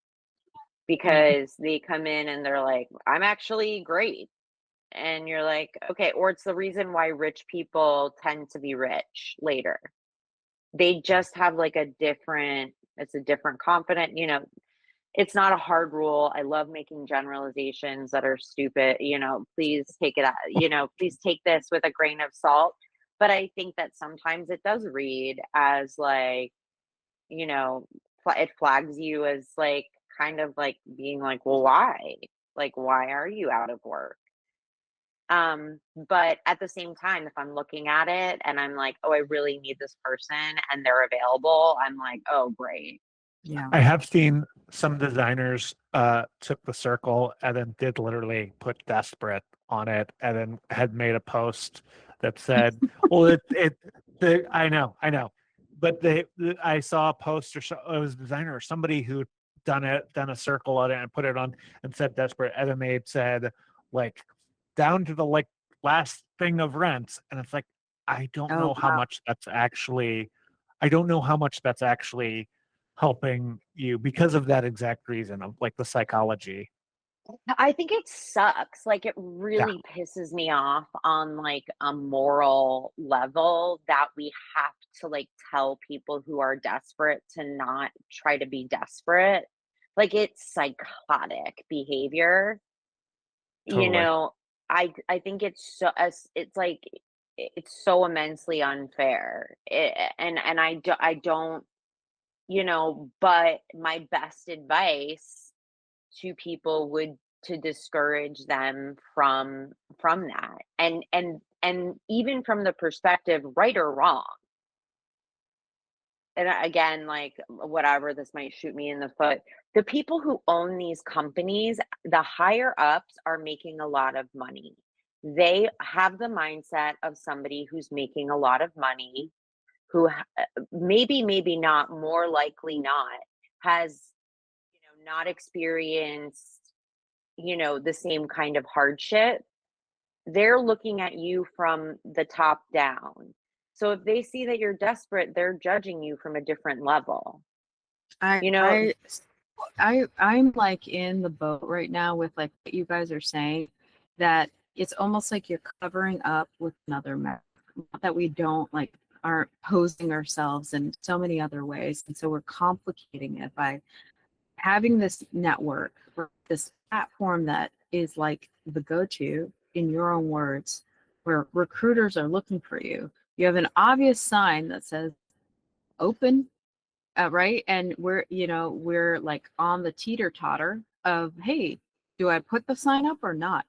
because they come in and they're like, I'm actually great. And you're like, okay, or it's the reason why rich people tend to be rich later. They just have like it's a different confident, it's not a hard rule. I love making generalizations that are stupid. Please take it, please take this with a grain of salt. But I think that sometimes it does read as like, you know, it flags you as like kind of like being like, well, why? Like, why are you out of work? But at the same time, if I'm looking at it and I'm like, oh, I really need this person and they're available, I'm like, oh, great. Yeah. I have seen some designers took the circle and then did literally put desperate on it and then had made a post that said, well, I know, but I saw a post it was a designer or somebody who done a circle on it and put it on and said desperate, and then they had said, like, down to the, like, last thing of rent, and it's like, I don't Oh know how wow. much that's actually, I don't know how much that's actually helping you because of that exact reason of like the psychology. I think it sucks. Like, it Yeah, really pisses me off on like a moral level that we have to like tell people who are desperate to not try to be desperate. Like, it's psychotic behavior. You totally. know, I think it's so it's like it's so immensely unfair. And I don't, but my best advice to people would to discourage them from that. And even from the perspective, right or wrong. And again, like, whatever, this might shoot me in the foot. The people who own these companies, the higher ups are making a lot of money. They have the mindset of somebody who's making a lot of money, who maybe not, more likely not, has, not experienced, the same kind of hardship. They're looking at you from the top down. So if they see that you're desperate, they're judging you from a different level. I You know, I I'm like in the boat right now with like what you guys are saying, that it's almost like you're covering up with another mess. Not that we don't like aren't posing ourselves in so many other ways, and so we're complicating it by having this network or this platform that is like the go-to, in your own words, where recruiters are looking for you. You have an obvious sign that says open, right? And we're like on the teeter totter of, hey, do I put the sign up or not?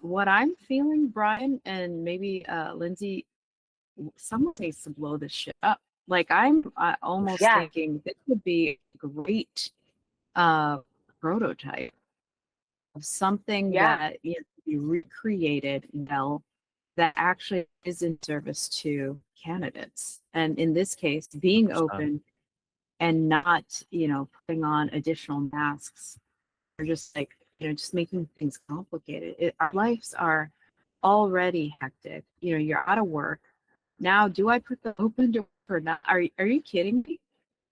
What I'm feeling, Brian, and maybe Lindsay, someone needs to blow this shit up. Like, I'm almost yeah, thinking this would be a great uh, prototype of something yeah, that can be recreated well, that actually is in service to candidates. And in this case, being 100%. open and not, putting on additional masks, or just like, just making things complicated. Our lives are already hectic. You're out of work. Now, do I put the open door or not? Are you kidding me?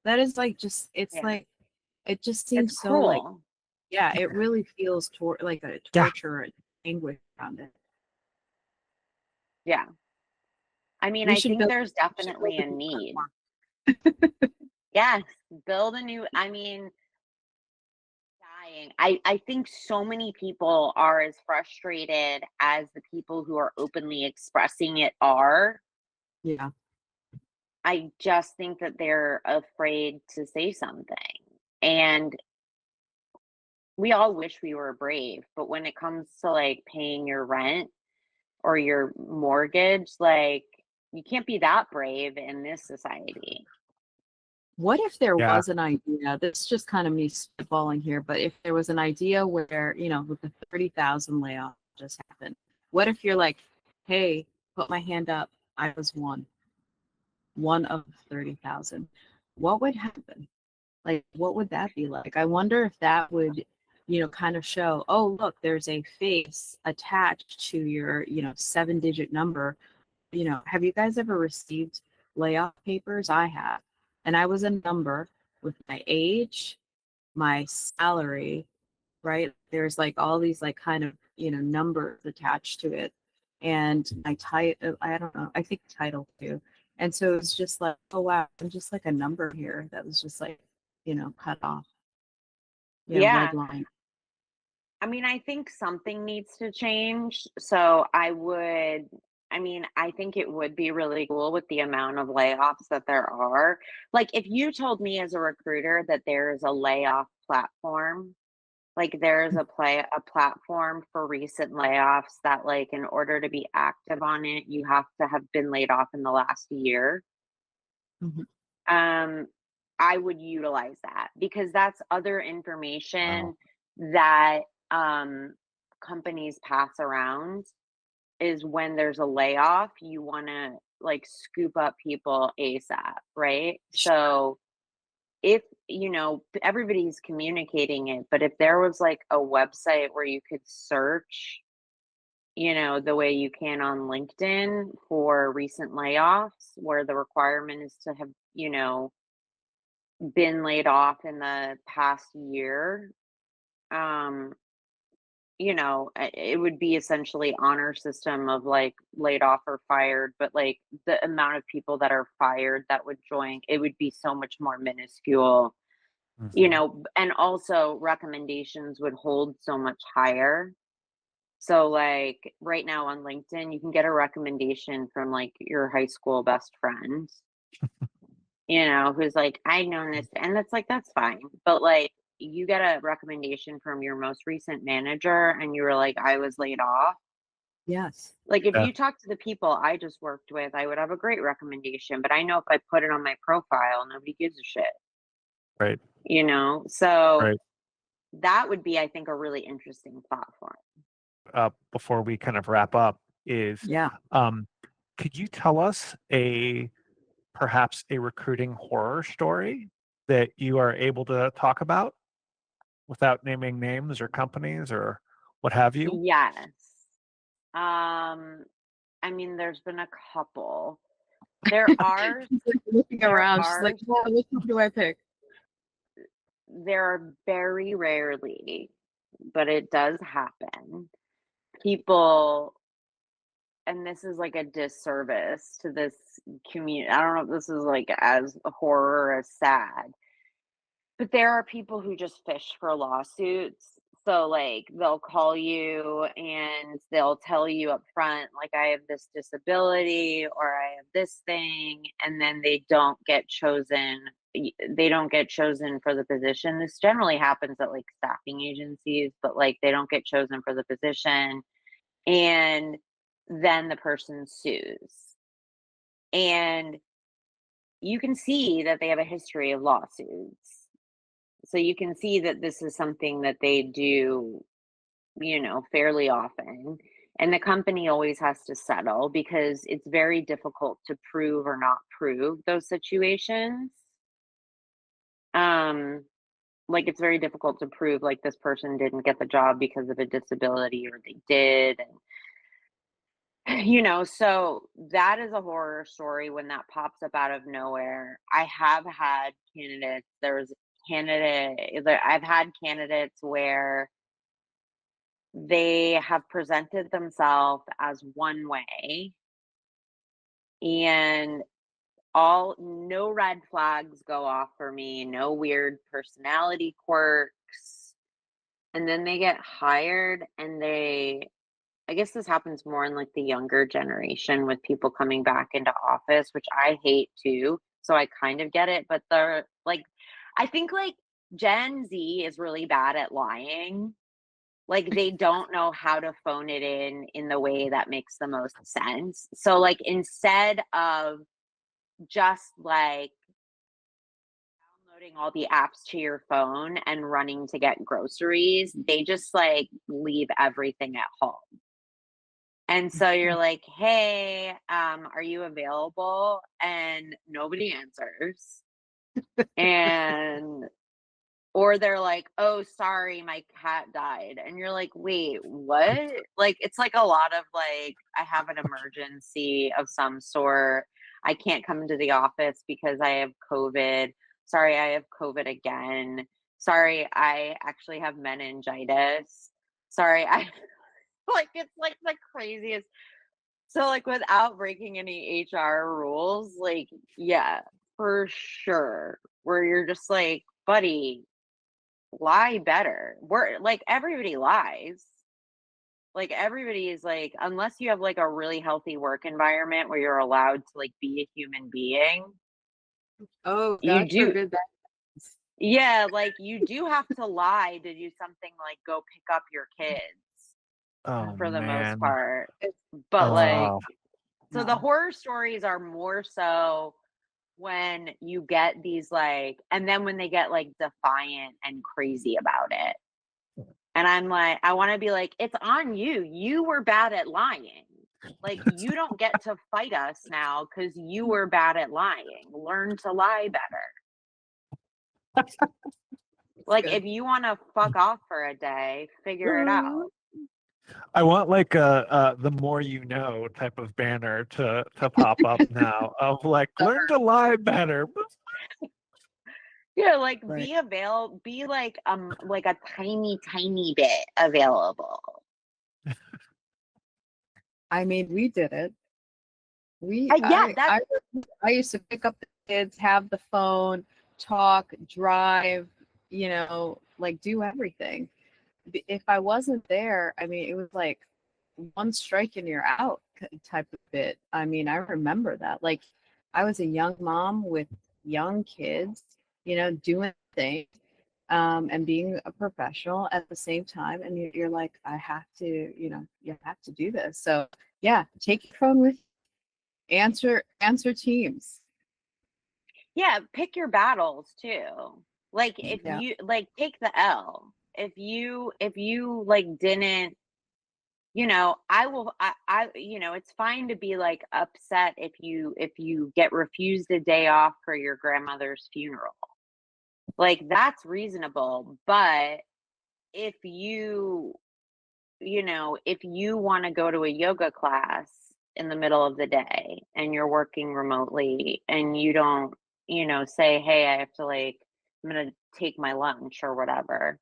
That is like just, it's yeah. like, it just It's seems so like, cruel. yeah, it really feels like a Yeah, torture and anguish around it. Yeah. I mean, We I should think build, there's we should build definitely a a new need. platform. Yes, build a new, I mean, dying. I think so many people are as frustrated as the people who are openly expressing it are. Yeah. I just think that they're afraid to say something. And we all wish we were brave, but when it comes to like paying your rent or your mortgage, like, you can't be that brave in this society. What if there yeah, was an idea? This is just kind of me spitballing here, but if there was an idea where, with the 30,000 layoff just happened, what if you're like, hey, put my hand up. I was one of 30,000. What would happen? Like, what would that be like? I wonder if that would, kind of show, oh, look, there's a face attached to your, 7-digit number. Have you guys ever received layoff papers? I have. And I was a number with my age, my salary, right? There's like all these like kind of, numbers attached to it. And my title, I don't know, I think title too. And so it's just like, oh wow, I'm just like a number here that was just like, cut off, red Yeah. line. I mean, I think something needs to change. So I mean, I think it would be really cool with the amount of layoffs that there are. Like, if you told me as a recruiter that there's a layoff platform, like there's a platform for recent layoffs that, like, in order to be active on it, you have to have been laid off in the last year. Mhm. Um, I would utilize that because that's other wow, information that companies pass around. Is when there's a layoff, you want to like scoop up people ASAP, right? So if everybody's communicating it, but if there was like a website where you could search the way you can on LinkedIn for recent layoffs, where the requirement is to have, been laid off in the past year. Um, it would be essentially honor system of like laid off or fired, but like the amount of people that are fired that would join, it would be so much more minuscule, Mhm. and also recommendations would hold so much higher. So like right now on LinkedIn, you can get a recommendation from like your high school best friend, who's like, I've known this, and that's like, that's fine. But like, you get a recommendation from your most recent manager, and you were like, I was laid off. Yes. Like, if Yeah. you talk to the people I just worked with, I would have a great recommendation. But I know if I put it on my profile, nobody gives a shit, Right. So Right. that would be, I think, a really interesting platform. Before we kind of wrap up is, Yeah. could you tell us perhaps a recruiting horror story that you are able to talk about without naming names or companies or what have you? Yes. I mean, there's been a couple. There are She's like looking there around. She's are like, yeah, which one do I pick? there are very rarely, but it does happen. People, and this is like a disservice to this community. I don't know if this is like as horror or as sad, but there are people who just fish for lawsuits. So like they'll call you and they'll tell you up front, like, I have this disability or I have this thing, and then they don't get chosen. They don't get chosen for the position. This generally happens at like staffing agencies, but like they don't get chosen for the position. And then the person sues. And you can see that they have a history of lawsuits. So you can see that this is something that they do, fairly often. And the company always has to settle because it's very difficult to prove or not prove those situations. Um, like it's very difficult to prove like this person didn't get the job because of a disability or they did. And so that is a horror story when that pops up out of nowhere. I have had candidates, I've had candidates where they have presented themselves as one way, and no red flags go off for me, no weird personality quirks. And then they get hired, and I guess this happens more in like the younger generation with people coming back into office, which I hate too. So I kind of get it, but I think like Gen Z is really bad at lying. Like they don't know how to phone it in the way that makes the most sense. So like instead of just like downloading all the apps to your phone and running to get groceries, they just like leave everything at home. And so you're like, "Hey, are you available?" And nobody answers. And or they're like, "Oh, sorry, my cat died." And you're like, "Wait, what?" Like, it's like a lot of like, "I have an emergency of some sort. I can't come into the office because I have COVID. Sorry, I have COVID again. Sorry, I actually have meningitis. Sorry, I," like, it's like the craziest. So, like, without breaking any HR rules, like, yeah, for sure, where you're just like, "Buddy, lie better." We're like, everybody lies. Like everybody is like, unless you have like a really healthy work environment where you're allowed to like be a human being, Oh, you God do, forbid that. yeah, like you do have to lie to do something like go pick up your kids Oh for the most man. part. It's But like, Oh, so the no. horror stories are more so when you get these like, and then when they get like defiant and crazy about it. And I'm like, I want to be like, it's on you. You were bad at lying. Like, you don't get to fight us now because you were bad at lying. Learn to lie better. It's Like, good. if you want to fuck off for a day, figure it out. I want like a the more you know type of banner to pop up now of like learn to lie better. Yeah, like Right. be like a tiny bit available. I mean, we did it. Yeah, that's I used to pick up the kids, have the phone, talk, drive, like do everything. If I wasn't there, I mean, it was like one strike and you're out type of bit. I mean, I remember that. Like, I was a young mom with young kids, doing things, and being a professional at the same time. And you're like, I have to, you have to do this. So yeah, take your phone with you. Answer teams. yeah, pick your battles too. Like if Yeah. you like take the L. If you like didn't, it's fine to be like upset if you get refused a day off for your grandmother's funeral. Like that's reasonable, but if if you want to go to a yoga class in the middle of the day and you're working remotely and you don't, say, hey, I have to I'm going to take my lunch or whatever.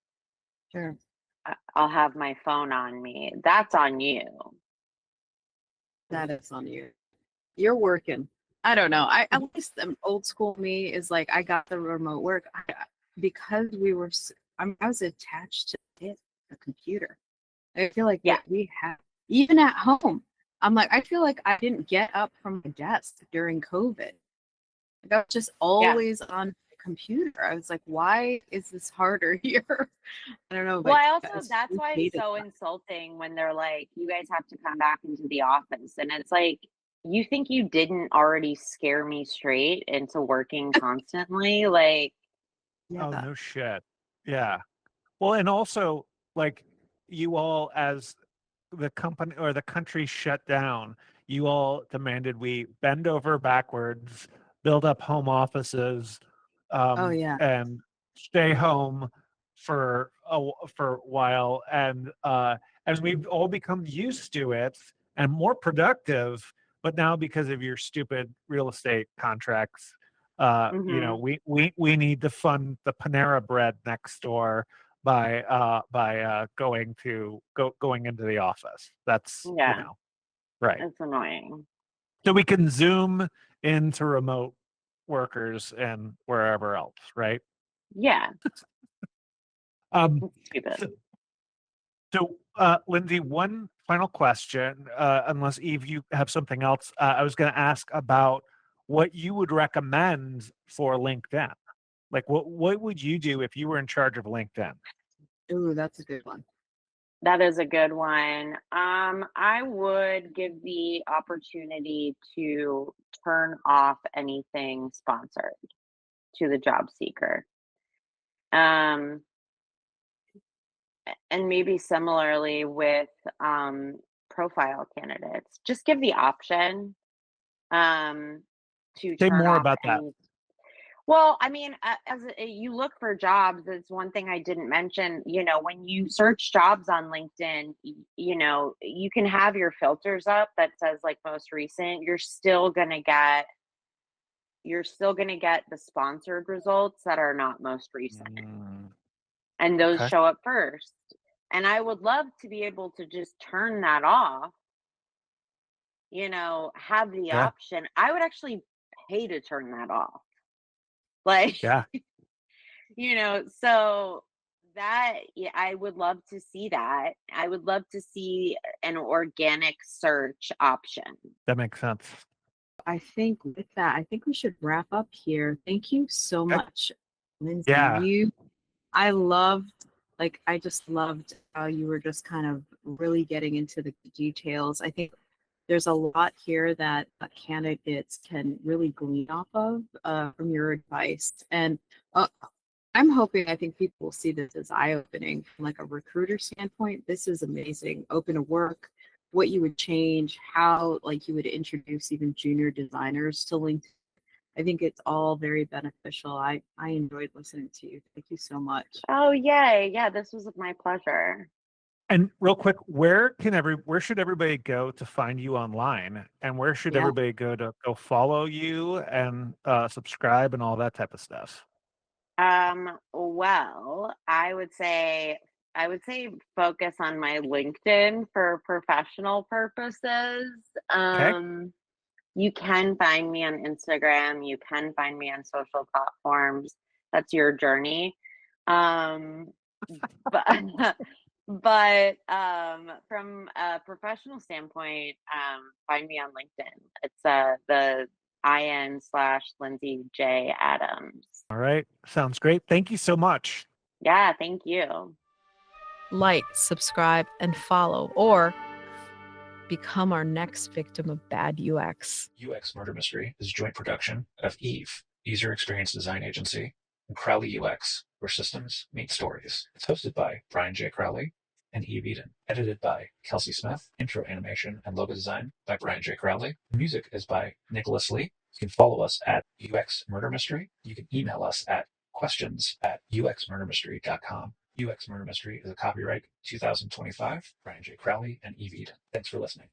Sure. I'll have my phone on me. That's on you. That is on you. You're working. I don't know. At least old school me is like I got the remote work because I was attached to it, the computer. I feel like Yeah. we have even at home. I'm like I feel like I didn't get up from my desk during COVID. Like I was just Yeah. always on the computer. I was like, why is this harder here? I don't know, Well, but I also, it's that's why it's hated so that. insulting when they're like, you guys have to come back into the office. And it's like, you think you didn't already scare me straight into working constantly? Like, Oh, Yeah. no shit. Yeah. Well, and also like you all as the company or the country shut down, you all demanded we bend over backwards, build up home offices, Oh yeah. and stay home for a while, and as we've all become used to it and more productive, but now because of your stupid real estate contracts, mhm. we need to fund the Panera bread next door by going into the office. That's Yeah, right. it's annoying. So we can zoom into remote workers and wherever else, right? Yeah, Um, it's stupid. so, Lindsay, one final question, unless Eve, you have something else. I was going to ask about what you would recommend for LinkedIn. Like, what would you do if you were in charge of LinkedIn? Ooh, that's a good one. That is a good one. I would give the opportunity to turn off anything sponsored to the job seeker. Um, and maybe similarly with profile candidates, just give the option um, to Say turn more off about that. any. Well, I mean, you look for jobs, it's one thing I didn't mention. When you search jobs on LinkedIn, you can have your filters up that says like most recent. You're still gonna get the sponsored results that are not most recent, Mm, and those okay. show up first. And I would love to be able to just turn that off, have the Yeah. option. I would actually pay to turn that off. Like, Yeah. so that, yeah, I would love to see that. I would love to see an organic search option. That makes sense. I think with that, I think we should wrap up here. Thank you so Okay. much, Lindsay. Yeah. I just loved how you were just kind of really getting into the details. I think there's a lot here that candidates can really glean off of from your advice. And I think people will see this as eye-opening from like a recruiter standpoint. This is amazing. Open to work, what you would change, how like you would introduce even junior designers to LinkedIn. I think it's all very beneficial. I enjoyed listening to you. Thank you so much. Oh, yay. Yeah, this was my pleasure. And real quick, where should everybody go to find you online, and where should Yeah. everybody go to go follow you and subscribe and all that type of stuff? Well, I would say focus on my LinkedIn for professional purposes. Okay. You can find me on Instagram, you can find me on social platforms. That's your journey. Um, but from a professional standpoint, find me on LinkedIn. It's the IN/Lindsay J Adams. All right. Sounds great. Thank you so much. Yeah, thank you. Like, subscribe, and follow, or become our next victim of bad UX. UX Murder Mystery is a joint production of Eve, User Experience Design Agency, and Crowley UX, where systems meet stories. It's hosted by Brian J. Crowley and Eve Eden. Edited by Kelsey Smith. Intro animation and logo design by Brian J. Crowley. Music is by Nicholas Lee. You can follow us at UX Murder Mystery. You can email us at questions@uxmurdermystery.com. UX Murder Mystery is a copyright 2025, Brian J. Crowley and Eve Eden. Thanks for listening.